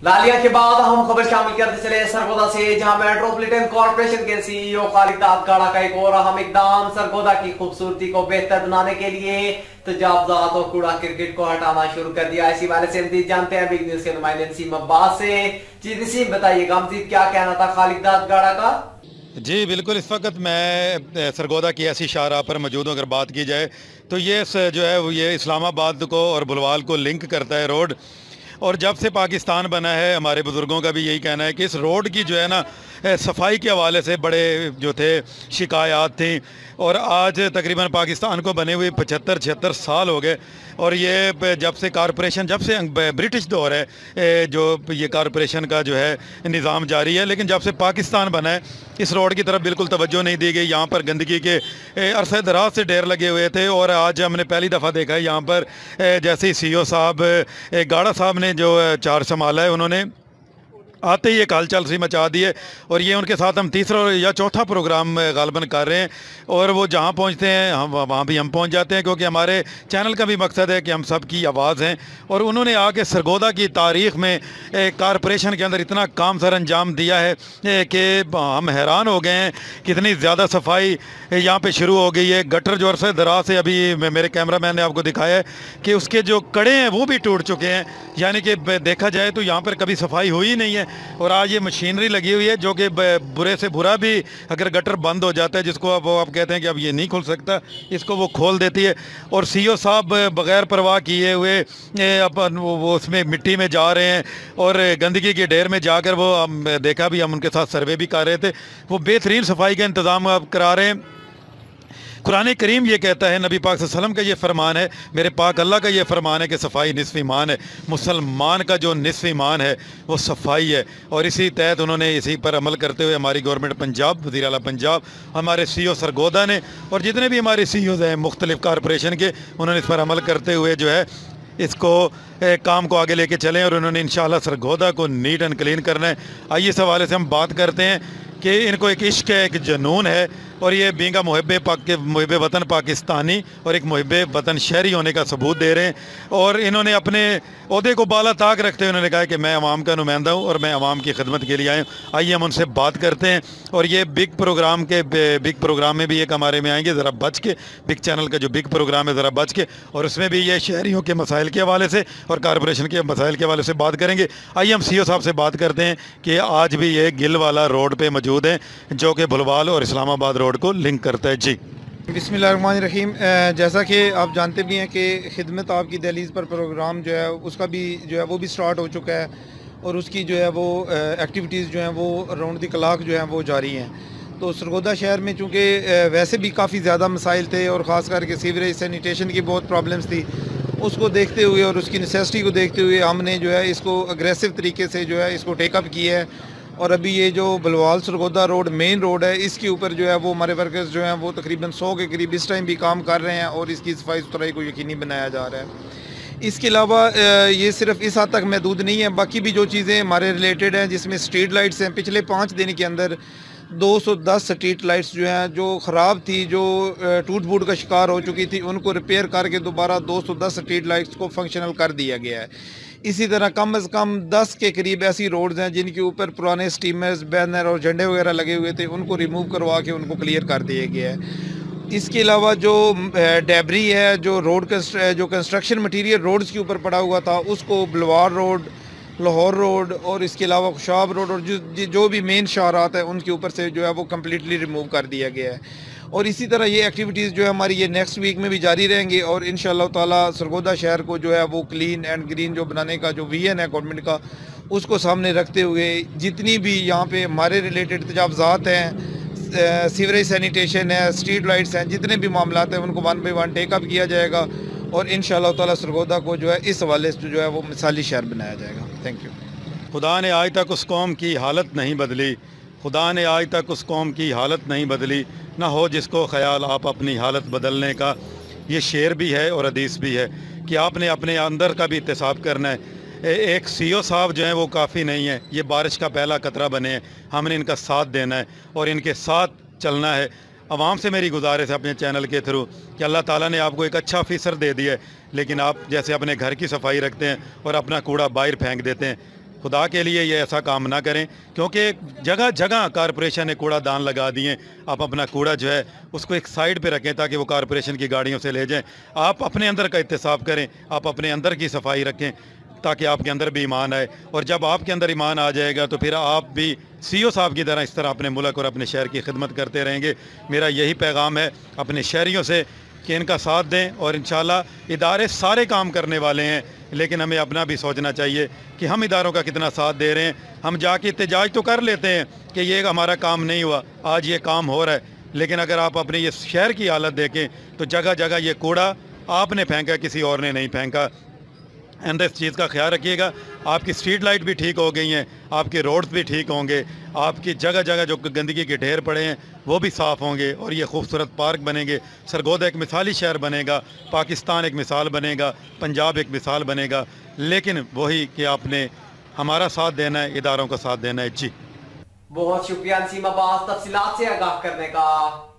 लालिया के बाद हम खबर शामिल करते चले सरगोदा से, जहां मेट्रोपॉलिटन कॉर्पोरेशन के सीईओ खालिद दादगाड़ा का एक और अहम इकदाम सरगोदा की खूबसूरती को बेहतर बनाने के लिए तजावजात और कूड़ा क्रिकेट को हटाना शुरू कर दिया। इसी बारे से मजीद जानते हैं बिग न्यूज के नुमाइंदे नसीम अब्बास से। जी नसीम, बताइएगा मजीद क्या कहना था खालिद दादगाड़ा का? जी बिल्कुल, इस वक्त मैं सरगोदा की ऐसी शाहराह पर मौजूद हूँ। अगर बात की जाए तो ये जो है ये इस्लामाबाद को और बुलवाल को लिंक करता है रोड। और जब से पाकिस्तान बना है हमारे बुज़ुर्गों का भी यही कहना है कि इस रोड की जो है ना सफाई के हवाले से बड़े जो थे शिकायत थी। और आज तकरीबन पाकिस्तान को बने हुए 75-76 साल हो गए। और ये जब से कॉरपोरेशन, जब से ब्रिटिश दौर है जो ये कॉरपोरेशन का जो है निज़ाम जारी है, लेकिन जब से पाकिस्तान बना है इस रोड की तरफ बिल्कुल तवज्जो नहीं दी गई। यहाँ पर गंदगी के अरसे दराज से ढेर लगे हुए थे। और आज हमने पहली दफ़ा देखा है यहाँ पर जैसे ही सीईओ साहब गाड़ा साहब ने जो चार्ज संभाला है, उन्होंने आते ही एक हलचल सी मचा दी है। और ये उनके साथ हम तीसरा या चौथा प्रोग्राम गालबन कर रहे हैं। और वो जहाँ पहुँचते हैं हम वहाँ भी हम पहुँच जाते हैं, क्योंकि हमारे चैनल का भी मकसद है कि हम सब की आवाज़ हैं। और उन्होंने आके सरगोदा की तारीख़ में कॉरपोरेशन के अंदर इतना काम सर अंजाम दिया है कि हम हैरान हो गए हैं। कितनी ज़्यादा सफाई यहाँ पे शुरू हो गई है। गटर जो अरसे दराज से, अभी मेरे कैमरा मैन ने आपको दिखाया है कि उसके जो कड़े हैं वो भी टूट चुके हैं। यानी कि देखा जाए तो यहाँ पर कभी सफाई हुई नहीं है। और आज ये मशीनरी लगी हुई है जो कि बुरे से बुरा भी, अगर गटर बंद हो जाता है जिसको अब आप कहते हैं कि अब ये नहीं खुल सकता, इसको वो खोल देती है। और सीईओ साहब बग़ैर परवाह किए हुए अपन वो उसमें मिट्टी में जा रहे हैं और गंदगी के ढेर में जाकर वो हम देखा भी, हम उनके साथ सर्वे भी कर रहे थे, वो बेहतरीन सफाई का इंतज़ाम अब करा रहे हैं। कुरान करीम ये कहता है, नबी पाक सल्लल्लाहु अलैहि वसल्लम का ये फरमान है, मेरे पाक अल्लाह का ये फरमान है कि सफाई निस्फ़ ईमान है। मुसलमान का जो निस्फ़ ईमान है वो सफाई है। और इसी तहत उन्होंने इसी पर अमल करते हुए हमारी गवर्नमेंट पंजाब, वज़ीर आला पंजाब, हमारे सीईओ सरगोदा ने और जितने भी हमारे सीईओज़ हैं मुख्तलिफ़ कॉरपोरेशन के, उन्होंने इस पर अमल करते हुए जो है इसको काम को आगे लेके चलें। और उन्होंने इंशाअल्लाह सरगोदा को नीट एंड क्लीन करना है। आइए इस हवाले से हम बात करते हैं कि इनको एक इश्क है, एक जुनून है। और ये बींगा मुहिब वतन पाकिस्तानी और एक मुहिब वतन शहरी होने का सबूत दे रहे हैं। और इन्होंने अपने ओहदे को बाला ताक रखते हुए उन्होंने कहा कि मैं अवाम का नुमाइंदा हूँ और मैं अवाम की खिदमत के लिए आया हूँ। आइए हम उनसे बात करते हैं। और ये बिग प्रोग्राम में भी एक हमारे में आएंगे, ज़रा बच के, बिग चैनल का जो बिग प्रोग्राम है ज़रा बच के, और उसमें भी ये शहरियों के मसाइल के हवाले से और कॉरपोरेशन के मसाइल के हवाले से बात करेंगे। आइए हम सीईओ साहब से बात करते हैं कि आज भी ये गिल वाला रोड पर मौजूद हैं जो कि बुलवाल और इस्लामाबाद रोड को लिंक करता है। जी बिस्मिल्लाहिर्रहमानिर्रहीम। जैसा कि आप जानते भी हैं कि खिदमत आपकी दहलीज़ पर प्रोग्राम जो है उसका भी जो है वो भी स्टार्ट हो चुका है। और उसकी जो है वो एक्टिविटीज़ जो हैं वो राउंड द क्लॉक जो हैं वो जारी हैं। तो सरगोदा शहर में चूँकि वैसे भी काफ़ी ज़्यादा मसाइल थे और ख़ास करके सीवरेज सैनिटेशन की बहुत प्रॉब्लम्स थी, उसको देखते हुए और उसकी नेसेसिटी को देखते हुए हमने जो है इसको अग्रेसिव तरीके से जो है इसको टेकअप किया है। और अभी ये जो बुलवाल सरगोदा रोड मेन रोड है, इसके ऊपर जो है वो हमारे वर्कर्स जो हैं वो तकरीबन 100 के करीब इस टाइम भी काम कर रहे हैं और इसकी सफाई सुथराई को यकीनी बनाया जा रहा है। इसके अलावा ये सिर्फ इस हद तक महदूद नहीं है, बाकी भी जो चीज़ें हमारे रिलेटेड हैं जिसमें स्ट्रीट लाइट्स हैं, पिछले 5 दिन के अंदर 210 स्ट्रीट लाइट्स जो हैं जो ख़राब थी, जो टूट फूट का शिकार हो चुकी थी, उनको रिपेयर करके दोबारा 210 स्ट्रीट लाइट्स को फंक्शनल कर दिया गया है। इसी तरह कम से कम 10 के करीब ऐसी रोड्स हैं जिनके ऊपर पुराने स्टीमर्स, बैनर और झंडे वगैरह लगे हुए थे, उनको रिमूव करवा के उनको क्लियर कर दिया गया है। इसके अलावा जो डेब्री है, जो जो कंस्ट्रक्शन मटीरियल रोड्स के ऊपर पड़ा हुआ था, उसको बुलवाल रोड, लाहौर रोड और इसके अलावा खुशाब रोड और जो भी मेन शाहरात है उनके ऊपर से जो है वो कम्प्लीटली रिमूव कर दिया गया है। और इसी तरह ये एक्टिविटीज़ जो है हमारी ये नेक्स्ट वीक में भी जारी रहेंगी। और इंशाअल्लाह ताला सरगोदा शहर को जो है वो क्लीन एंड ग्रीन जो बनाने का जो विजन है गवर्नमेंट का, उसको सामने रखते हुए जितनी भी यहाँ पे हमारे रिलेटेड तजावज़ात हैं, सीवरेज सैनिटेशन है, स्ट्रीट लाइट्स हैं, जितने भी मामला हैं उनको 1 बाय 1 टेकअप किया जाएगा। और इंशाअल्लाह ताला सरगोदा को जो है इस हवाले से जो है वो मिसाली शहर बनाया जाएगा। Thank you. खुदा ने आज तक उस कौम की हालत नहीं बदली, खुदा ने आज तक उस कौम की हालत नहीं बदली, ना हो जिसको ख्याल आप अपनी हालत बदलने का। ये शेर भी है और हदीस भी है कि आपने अपने अंदर का भी एहतिसाब करना है। एक सीईओ साहब जो हैं वो काफ़ी नहीं है, ये बारिश का पहला कतरा बने हैं। हमने इनका साथ देना है और इनके साथ चलना है। आवाम से मेरी गुजारिश है अपने चैनल के थ्रू कि अल्लाह ताला ने आपको एक अच्छा ऑफिसर दे दिया है, लेकिन आप जैसे अपने घर की सफाई रखते हैं और अपना कूड़ा बाहर फेंक देते हैं, खुदा के लिए ये ऐसा काम ना करें, क्योंकि जगह जगह कारपोरेशन ने कूड़ा दान लगा दिए। आप अपना कूड़ा जो है उसको एक साइड पे रखें ताकि वो कारपोरेशन की गाड़ियों से ले जाएं। आप अपने अंदर का एहतसाब करें, आप अपने अंदर की सफाई रखें ताकि आपके अंदर भी ईमान आए। और जब आपके अंदर ईमान आ जाएगा तो फिर आप भी CEO साहब की तरह इस तरह अपने मुल्क और अपने शहर की खिदमत करते रहेंगे। मेरा यही पैगाम है अपने शहरियों से कि इनका साथ दें, और इंशाल्लाह इदारे सारे काम करने वाले हैं, लेकिन हमें अपना भी सोचना चाहिए कि हम इदारों का कितना साथ दे रहे हैं। हम जाके एहतजाज तो कर लेते हैं कि ये हमारा काम नहीं हुआ, आज ये काम हो रहा है, लेकिन अगर आप अपने ये शहर की हालत देखें तो जगह जगह ये कूड़ा आपने फेंका, किसी और ने नहीं फेंका। एंड इस चीज़ का ख्याल रखिएगा। आपकी स्ट्रीट लाइट भी ठीक हो गई हैं, आपके रोड्स भी ठीक होंगे, आपकी जगह जगह जो गंदगी के ढेर पड़े हैं वो भी साफ़ होंगे, और ये खूबसूरत पार्क बनेंगे। सरगोदा एक मिसाली शहर बनेगा, पाकिस्तान एक मिसाल बनेगा, पंजाब एक मिसाल बनेगा। लेकिन वही कि आपने हमारा साथ देना है, इदारों का साथ देना है। जी बहुत शुक्रिया नसीम अब्बास तफसीलात से आगाह करने का।